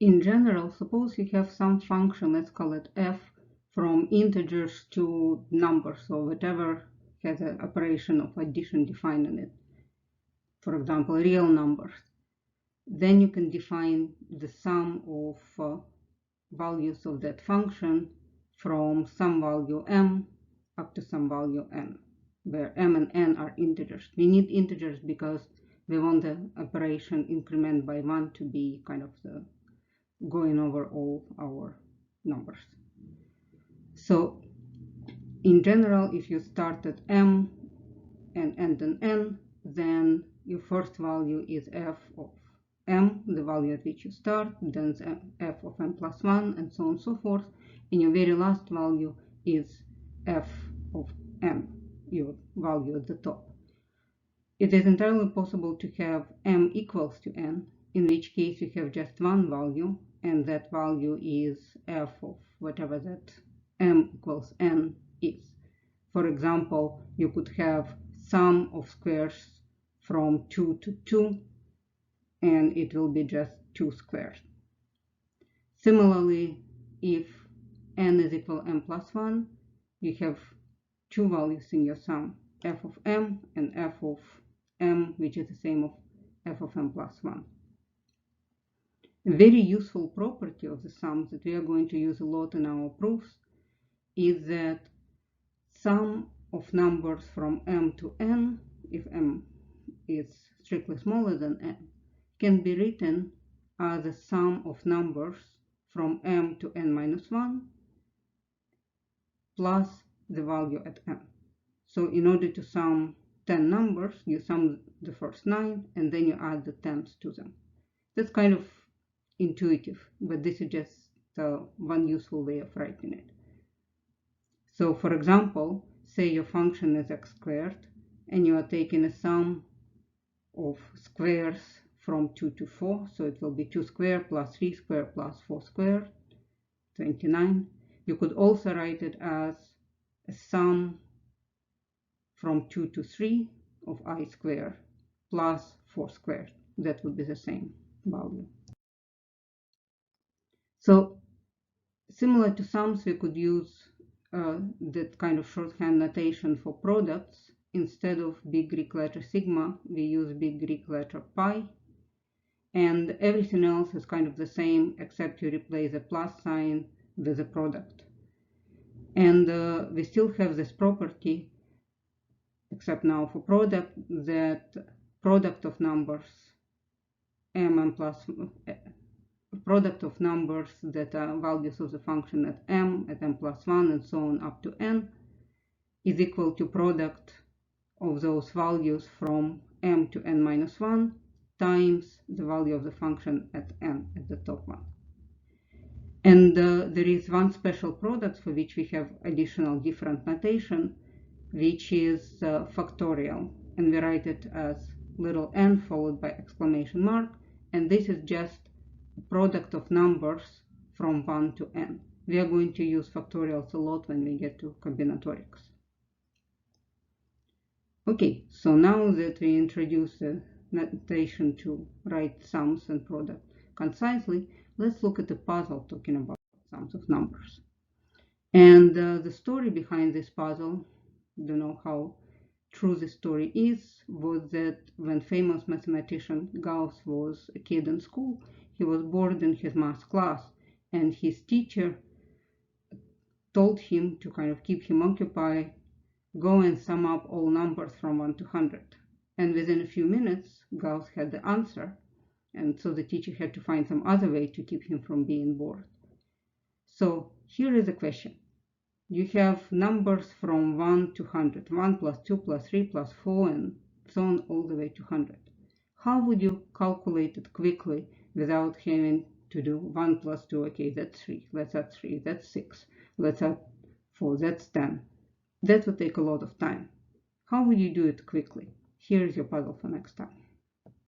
In general, suppose you have some function, let's call it f, from integers to numbers, or whatever has an operation of addition defined in it. For example, real numbers. Then you can define the sum of values of that function from some value m up to some value n, where m and n are integers. We need integers because we want the operation increment by 1 to be kind of the going over all our numbers. So in general, if you start at m and end in n, then your first value is f of m, the value at which you start, then f of m plus 1, and so on and so forth. And your very last value is f of m, your value at the top. It is entirely possible to have m equals to n, in which case you have just one value, and that value is f of whatever that m equals n is. For example, you could have sum of squares from 2 to 2, and it will be just 2 squared. Similarly, if n is equal to m plus 1, you have two values in your sum, f of m and f of m, which is the same of f of m plus 1. A very useful property of the sums that we are going to use a lot in our proofs is that sum of numbers from m to n, if m is strictly smaller than n, can be written as the sum of numbers from m to n minus 1 plus the value at m. So in order to sum 10 numbers, you sum the first 9 and then you add the 10s to them. That's kind of intuitive, but this is just one useful way of writing it. So for example, say your function is x squared and you are taking a sum of squares from 2 to 4, so it will be 2 squared plus 3 squared plus 4 squared, 29. You could also write it as a sum from 2 to 3 of I squared plus 4 squared. That would be the same value. So similar to sums, we could use that kind of shorthand notation for products. Instead of big Greek letter sigma, we use big Greek letter pi. And everything else is kind of the same, except you replace a plus sign with a product. And we still have this property, except now for product, that product of numbers m plus product of numbers that are values of the function at m plus 1 and so on up to n is equal to product of those values from m to n minus 1 times the value of the function at n, at the top one. And there is one special product for which we have additional different notation, which is factorial, and we write it as little n followed by exclamation mark, and this is just a product of numbers from 1 to n. We are going to use factorials a lot when we get to combinatorics. Okay, so now that we introduced the notation to write sums and product concisely, let's look at the puzzle talking about sums of numbers. And the story behind this puzzle, don't know how true the story is, was that when famous mathematician Gauss was a kid in school, he was bored in his math class, and his teacher told him to kind of keep him occupied, go and sum up all numbers from 1 to 100. And within a few minutes, Gauss had the answer, and so the teacher had to find some other way to keep him from being bored. So here is a question. You have numbers from 1 to 100, 1 plus 2 plus 3 plus 4, and so on all the way to 100. How would you calculate it quickly without having to do 1 plus 2, okay, that's 3, let's add 3, that's 6, let's add 4, that's 10. That would take a lot of time. How would you do it quickly? Here is your puzzle for next time.